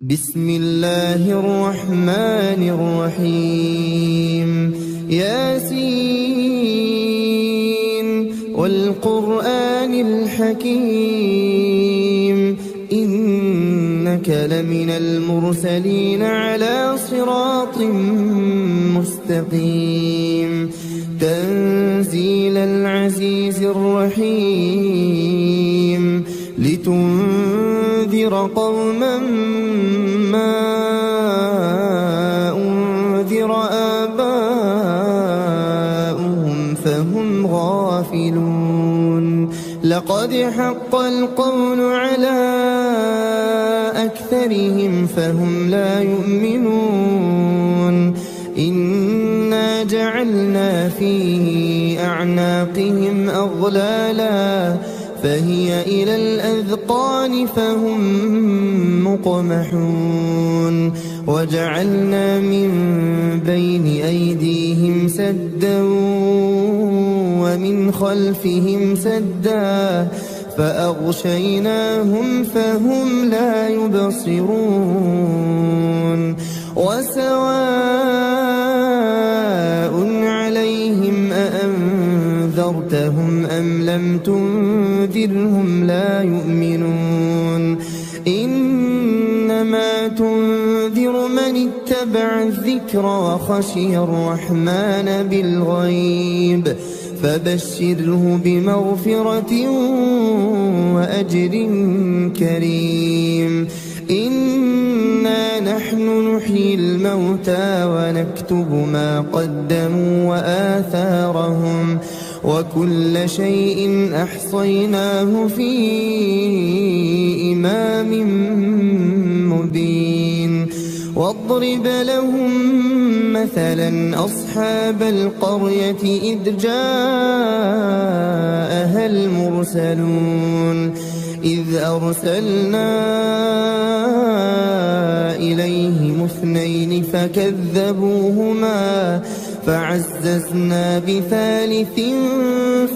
بسم الله الرحمن الرحيم ياسين والقرآن الحكيم إنك لمن المرسلين على صراط مستقيم تنزيل العزيز الرحيم لتنذر قوما ما أنذر آباؤهم فهم غافلون لقد حق القول على أكثرهم فهم لا يؤمنون إنا جعلنا في أعناقهم أغلالا فهي إلى الأذقان فهم مقمحون وجعلنا من بين أيديهم سدا ومن خلفهم سدا فأغشيناهم فهم لا يبصرون وسواء عليهم أأنذرتهم أم لم تنذرهم لا يؤمنون إنما تنذر من اتبع الذكر وخشي الرحمن بالغيب فبشره بمغفرة وأجر كريم إنا نحن نحيي الموتى ونكتب ما قدموا وآثارهم وكل شيء أحصيناه في إمام مبين واضرب لهم مثلا أصحاب القرية إذ جاءها المرسلون إذ أرسلنا إليهم اثنين فكذبوهما فعززنا بثالث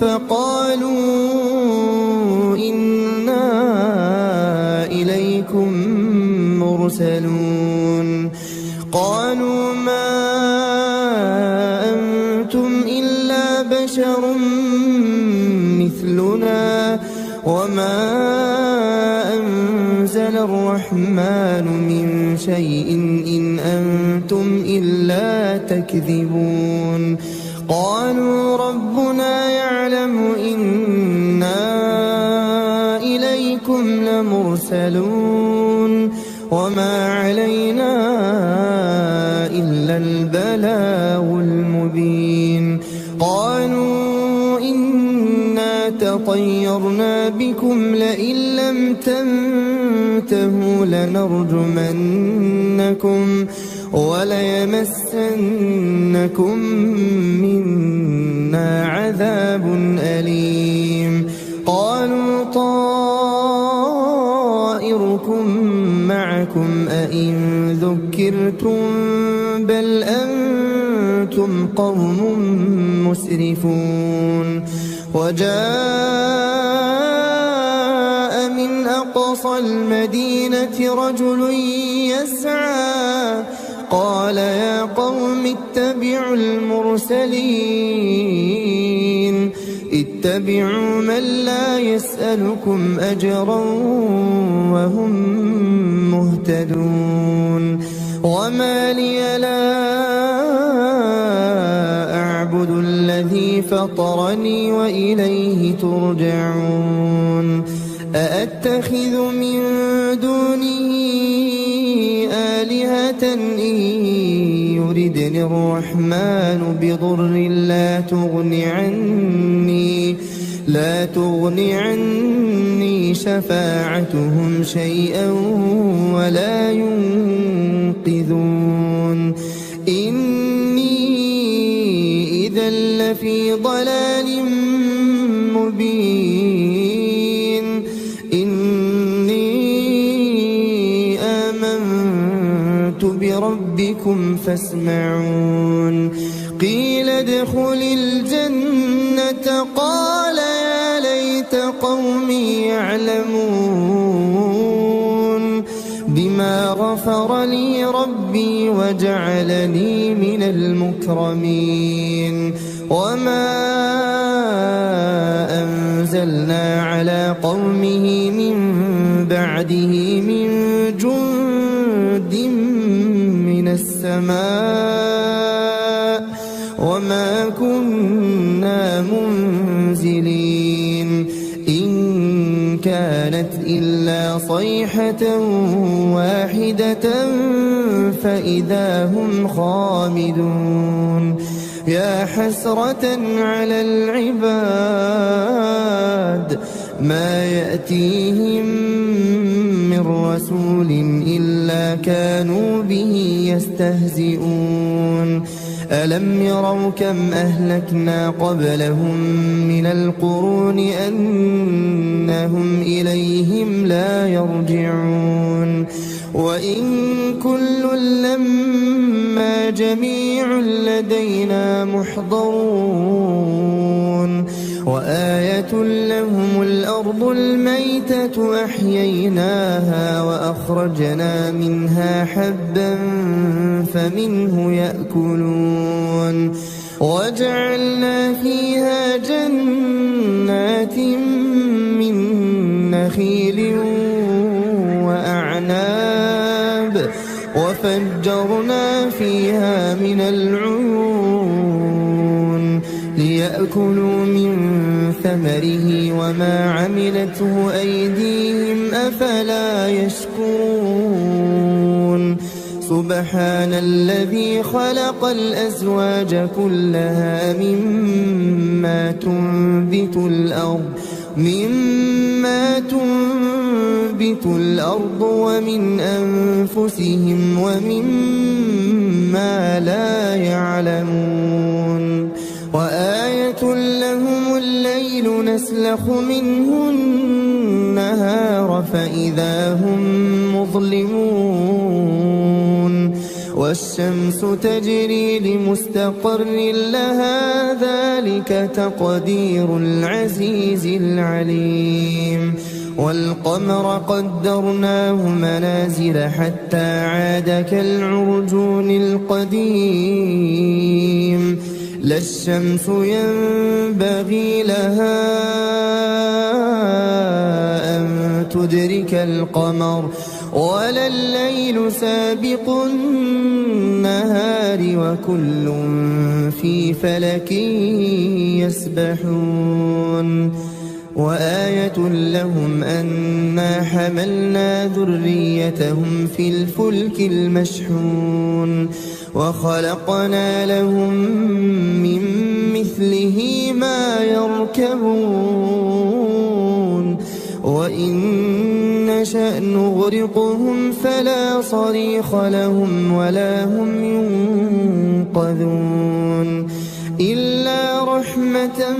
فقالوا إنا إليكم مرسلون قالوا ما أنتم إلا بشر مثلنا وما أنزل الرحمن من شيء إن أنتم إلا تكذبون قالوا ربنا يعلم إنا إليكم لمرسلون وما علينا إلا البلاغ المبين قالوا إنا تطيرنا بكم لئن لم تنتهوا لنرجمنكم وليمسنكم منا عذاب أليم قالوا طائركم معكم أئن ذكرتم بل أنتم قوم مسرفون وجاء من أقصى المدينة رجل يسعى قال يا قوم اتبعوا المرسلين اتبعوا من لا يسألكم أجرا وهم مهتدون وما لي لا أعبد الذي فطرني وإليه ترجعون أأتخذ من دونه آلهة إن يردني الرحمن بضر لا تغن عني شفاعتهم شيئا ولا ينقذون إني إذا لفي ضلال مبين إني آمنت بربكم فاسمعون قيل ادخل الجنة قال يا ليت قومي يعلمون بما بما غفر لي ربي وجعلني من المكرمين وما أنزلنا على قومه من بعده من جند من السماء وما كنا منزلين إن كانت إلا صيحة واحدة فإذا هم خامدون يا حسرة على العباد ما يأتيهم من رسول إلا كانوا به يستهزئون ألم يروا كم أهلكنا قبلهم من القرون أنهم إليهم لا يرجعون وإن كل لما جميع لدينا محضرون وآية لهم الأرض الميتة أحييناها وأخرجنا منها حبا فمنه يأكلون وجعلنا فيها جنات من نخيل وأعناب وفجرنا فيها من العيون ليأكلوا من ثمره وما عملته أيديهم أفلا يشكرون سبحان الذي خلق الأزواج كلها مما تنبت الأرض ومن أنفسهم ومما لا يعلمون وآية لهم الليل نسلخ منه النهار فإذا هم مظلمون والشمس تجري لمستقر لها ذلك تقدير العزيز العليم والقمر قدرناه منازل حتى عاد كالعرجون القديم لا الشمس ينبغي لها أن تدرك القمر ولا الليل سابق النهار وكل في فلك يسبحون وآية لهم أنا حملنا ذريتهم في الفلك المشحون وخلقنا لهم من مثله ما يركبون وإن نشأ نغرقهم فلا صريخ لهم ولا هم ينقذون إلا رحمة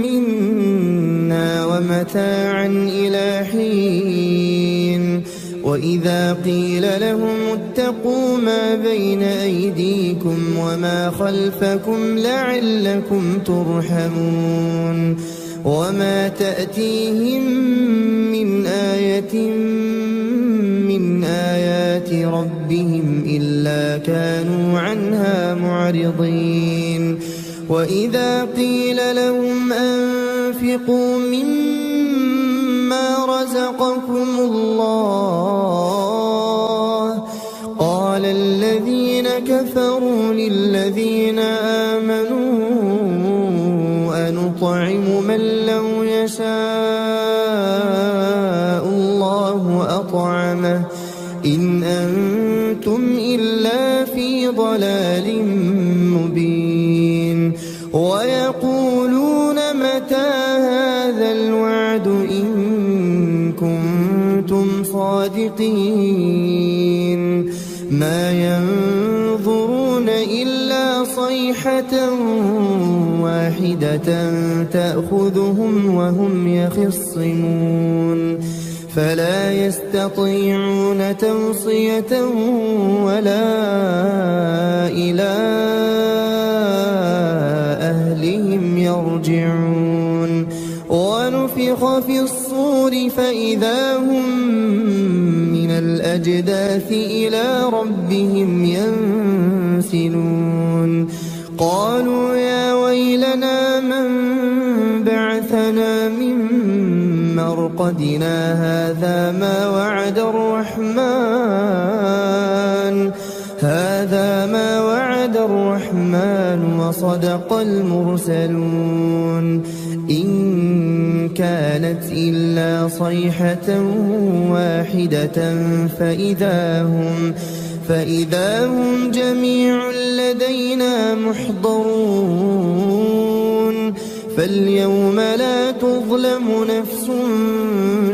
منا ومتاعا إلى حين وإذا قيل لهم اتقوا ما بين أيديكم وما خلفكم لعلكم ترحمون وما تأتيهم من آية من آيات ربهم إلا كانوا عنها معرضين وإذا قيل لهم أنفقوا مما رزقكم الله قال الذين كفروا للذين آمنوا أنطعم من لو يشاء الله أطعمه إن أنتم إلا في ضلال مبين ويقولون متى هذا الوعد إن كنتم صادقين ما ينظرون إلا صيحة واحدة تأخذهم وهم يخصمون فلا يستطيعون توصية ولا إلى أهلهم يرجعون ونفخ في الصور فإذا هم من الأجداث الأجداث إلى ربهم ينسلون قالوا يا ويلنا من بعثنا من مرقدنا هذا ما وعد الرحمن وصدق المرسلون إن كانت إلا صيحة واحدة فإذا هم جميع لدينا محضرون فاليوم لا تظلم نفس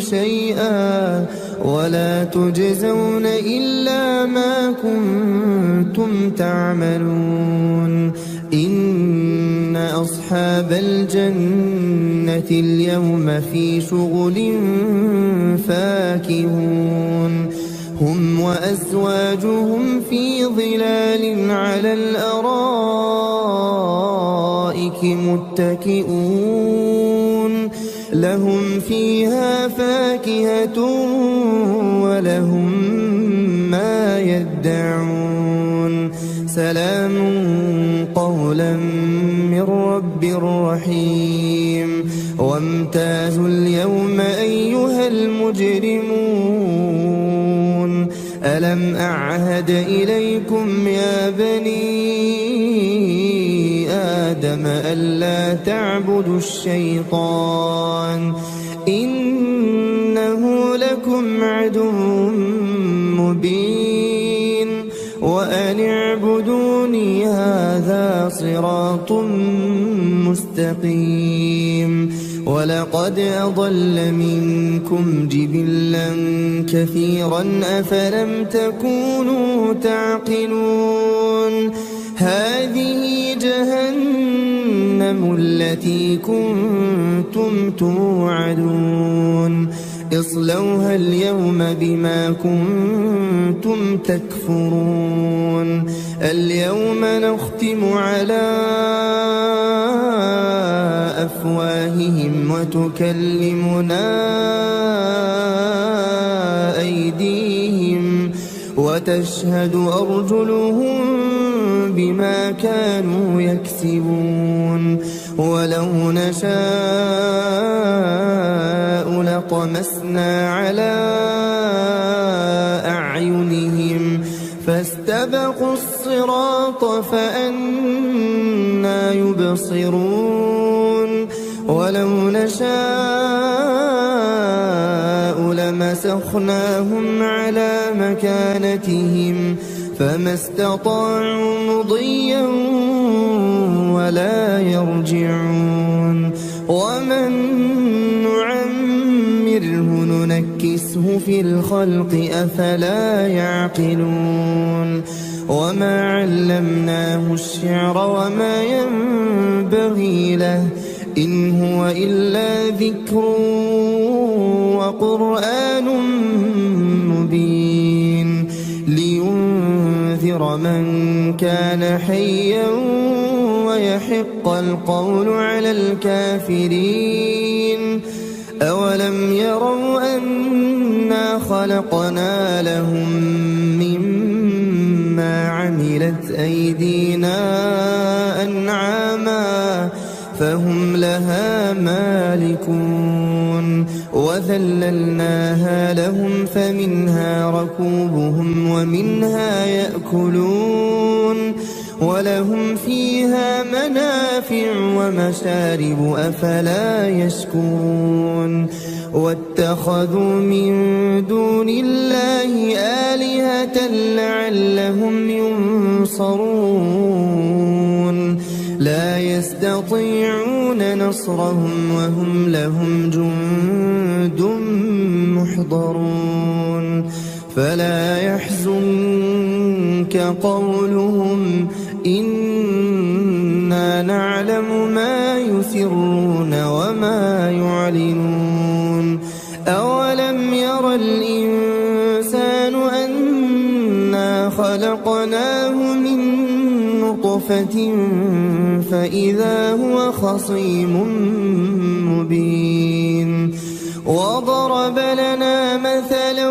شيئا ولا تجزون إلا ما كنتم تعملون إن أصحاب الجنة اليوم في شغل فاكهون هم وأزواجهم في ظلال على الأرائك متكئون لهم فيها فاكهة ولهم ما يدعون سلام قولا من رب رحيم وامتازوا اليوم أيها المجرمون ألم أعهد إليكم يا بني آدم ألا تعبدوا الشيطان إنه لكم عدو مبين وأن اعبدوني هذا صراط مستقيم ولقد أضل منكم جبلا كثيرا أفلم تكونوا تعقلون هذه جهنم التي كنتم توعدون اصلوها اليوم بما كنتم تكفرون اليوم نختم على أفواههم وتكلمنا أيديهم وتشهد أرجلهم بما كانوا يكسبون ولو نشاء لطمسنا على أعينهم فاستبقوا الصراط فأنى يبصرون ولو نشاء لمسخناهم على مكانتهم فما استطاعوا مضيا ولا يرجعون ومن نعمره ننكسه في الخلق أفلا يعقلون وما علمناه الشعر وما ينبغي له إن هو إلا ذكر وقرآن مبين لينذر من كان حيا ويحق القول على الكافرين أولم يروا أنا خلقنا لهم مما عملت أيدينا أنعاما فهم لها مالكون وذللناها لهم فمنها ركوبهم ومنها يأكلون ولهم فيها منافع ومشارب أفلا يشكرون واتخذوا من دون الله آلهة لعلهم ينصرون لا يستطيعون نصرهم وهم لهم جند محضرون فلا يحزنك قولهم إنا نعلم ما يسرون وما يعلنون أولم ير الإنسان أنا خلقناه من نطفة فإذا هو خصيم مبين وضرب لنا مثلا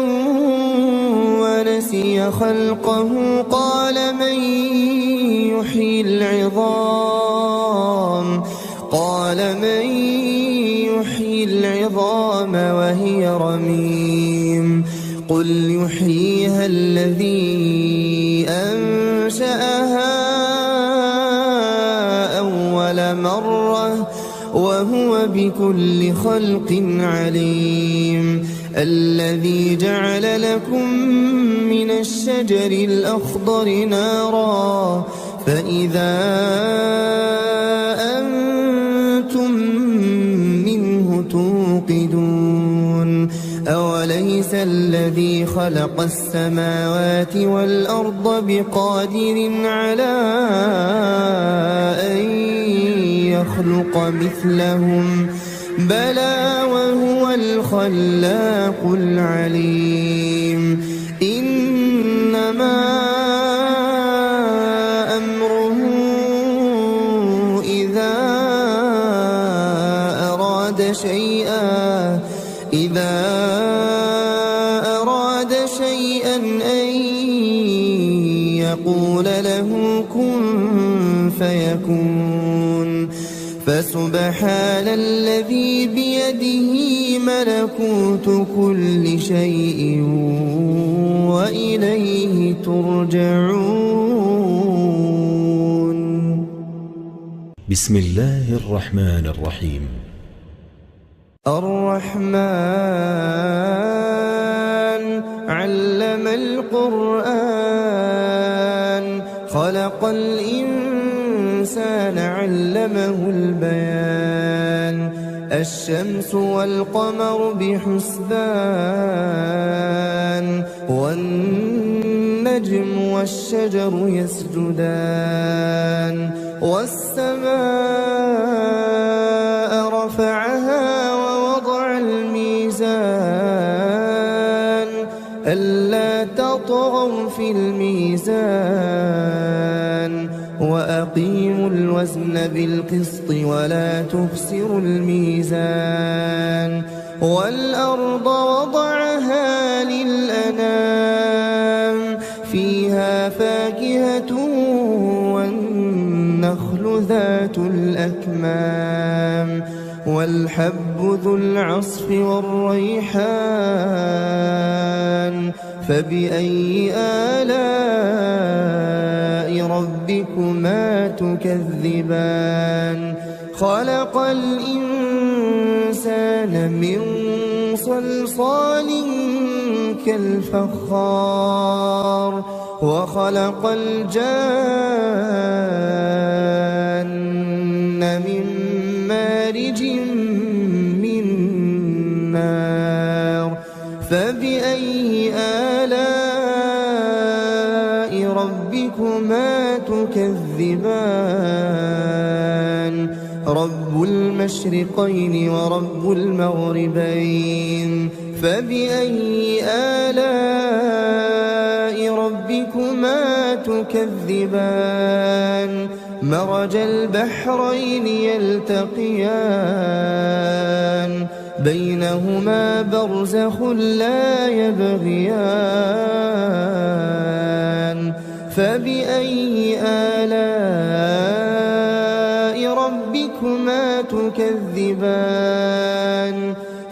ونسي خلقه قال من يحيي العظام وهي رميم قل يحييها الذي أنشأها أول مرة وهو بكل خلق عليم الذي جعل لكم من الشجر الأخضر نارا فإذا أنتم منه توقدون أوليس الذي خلق السماوات والأرض بقادر على أن يخلق مثلهم بلى وهو الخلاق العليم إنما أمره إذا أراد شيئا أن يقول له كن فيكون فسبحان الذي بيده ملكوت كل شيء وإليه ترجعون. بسم الله الرحمن الرحيم. الرحمن علم القرآن خلق الإنسان علمه البيان الشمس والقمر بحسبان والنجم والشجر يسجدان والسماء رفعها ووضع الميزان ألا تطغوا في الميزان وأقيموا الوزن بالقسط ولا تخسروا الميزان والأرض وضعها للأنام فيها فاكهة والنخل ذات الأكمام والحب ذو العصف والريحان فبأي آلاء ربكما تكذبان خلق الإنسان من صلصال كالفخار وخلق الجان من مارج من نار فبأي آلاء ربكما تكذبان رب المشرقين ورب المغربين فبأي آلاء ربكما تكذبان مرج البحرين يلتقيان بينهما برزخ لا يبغيان فبأي آلاء ربكما تكذبان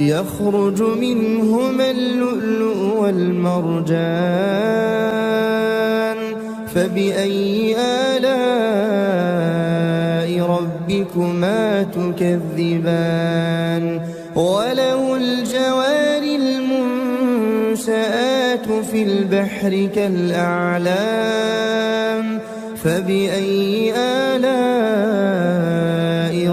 يخرج منهما اللؤلؤ والمرجان فبأي آلاء ربكما تكذبان وله الجوار المنشآت في البحر كالأعلام فبأي آلاء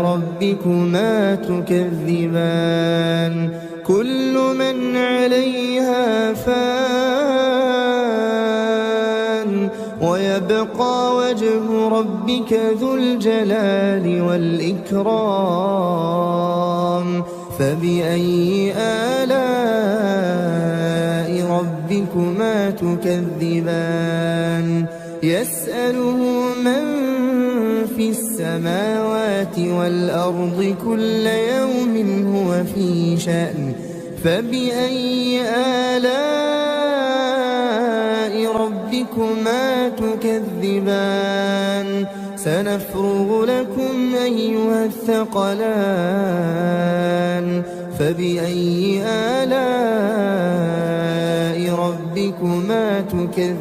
ربكما تكذبان كل من عليها فان ويبقى وجه ربك ذو الجلال والإكرام فبأي آلاء ربكما تكذبان يسأله من في السماوات والأرض كل يوم هو في شأن فبأي آلاء ربكما تكذبان سنفرغ لكم أيها الثقلان فبأي آلاء ربكما تكذبان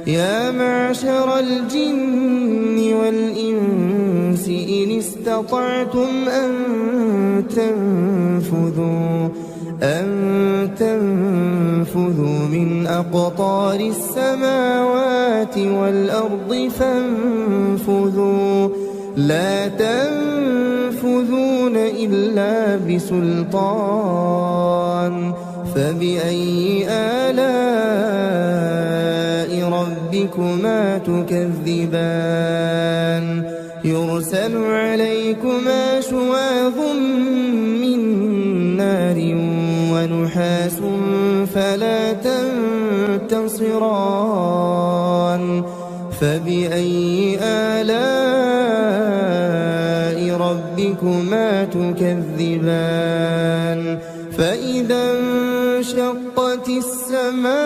يا معشر الجن والإنس إن استطعتم أن تنفذوا من أقطار السماوات والأرض فانفذوا لا تنفذون إلا بسلطان فبأي آلاء ربكما تكذبان يرسل عليكما شواظ من نار ونحاس فلا تنتصران فبأي آلاء ربكما تكذبان فإذا انشقت السماء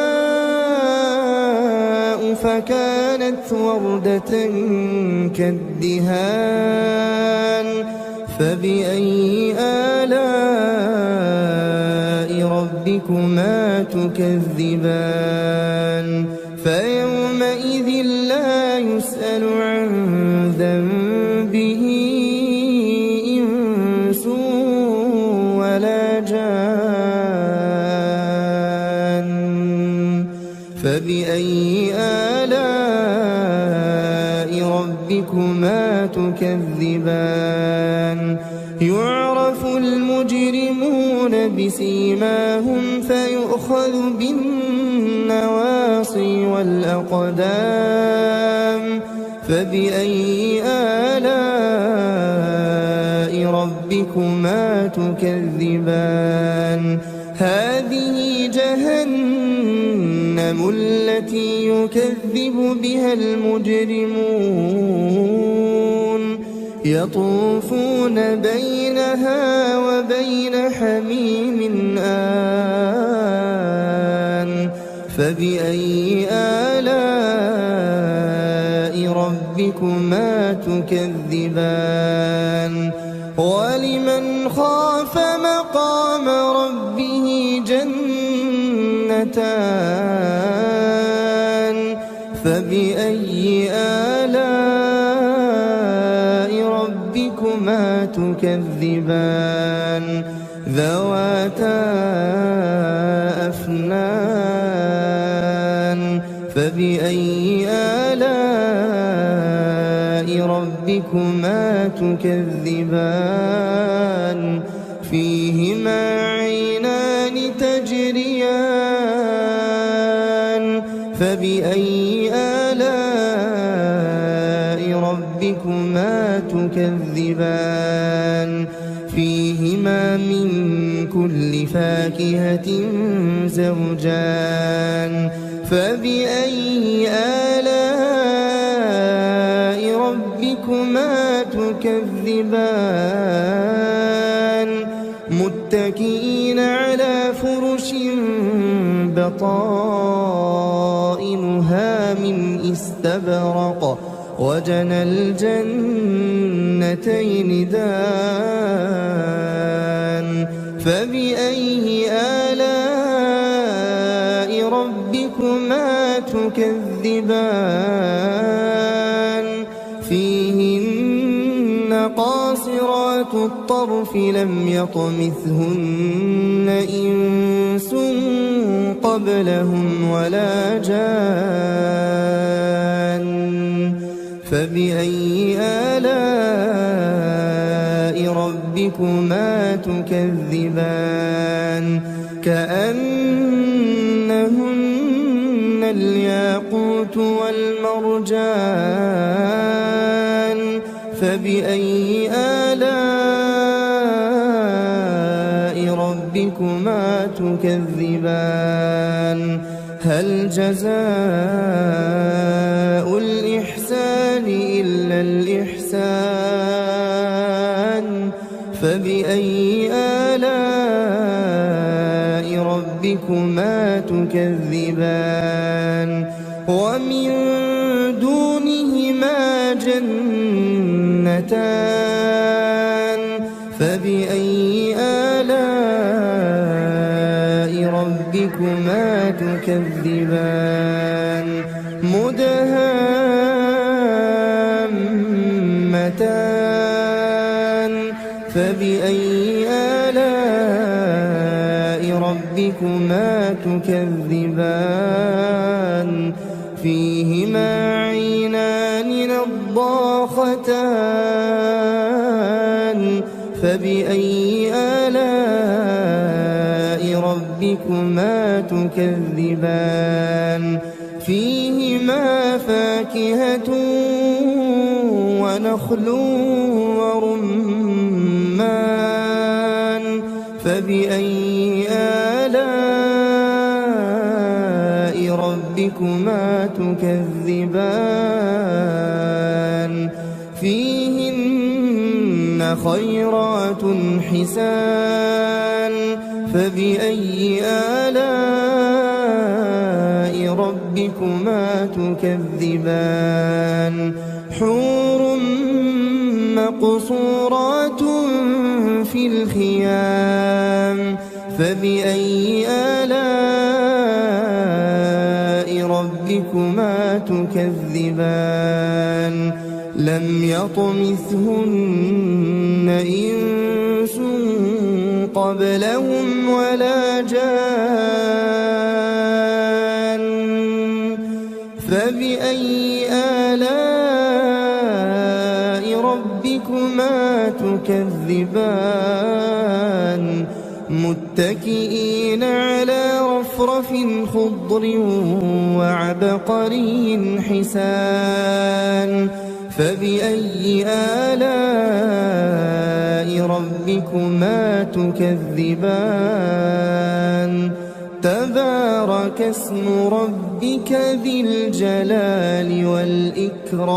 فكانت وردة كالدهان فبأي آلاء ربكما تكذبان فيومئذ لا يسأل عن ذنبه إنس ولا جان فبأي آلاء ربكما تكذبان يعرف المجرمون بسيماهم فيؤخذ بالنواصي والأقدام فبأي آلاء ربكما تكذبان هذه جهنم التي يكذب بها المجرمون يطوفون بينها وبين حميم آن فبأي آلاء ربكما تكذبان ولمن خاف مقام ربه جنتان فبأي آلاء ربكما تكذبان ذواتا أفنان فبأي آلاء ربكما تكذبان فيهما عينان تجريان فبأي آلاء ربكما تكذبان فيهما من كل فاكهة زوجان فبأي آلاء ربكما تكذبان متكئين على فرش بطائنها من استبرق وجنى الجنتين دان فبأي آلاء ربكما تكذبان فيهن قاصرات الطرف لم يطمثهن إنس قبلهم ولا جان فبأي آلاء ربكما تكذبان كأنهن الياقوت والمرجان فبأي آلاء ربكما تكذبان هل جزاء الإحسان إلا الإحسان فبأي آلاء ربكما تكذبان ومن دونهما جنتان فبأي آلاء ربكما تكذبان مدهامتان فبأي آلاء ربكما تكذبان فيهما عينان نضاختان فبأي آلاء ربكما تكذبان فيهما فاكهة ونخل ورمان فبأي آلاء ربكما تكذبان فيهن خيرات حسان فبأي آلاء ربكما تكذبان حور مقصورات في الخيام فبأي آلاء ربكما تكذبان لم يطمثهن إنس قبلهم ولا جان فبأي آلاء ربكما تكذبان متكئين على رفرف خضر وعبقري حسان فبأي آلاء ربكما تكذبان تبارك اسم ربك ذي الجلال والإكرام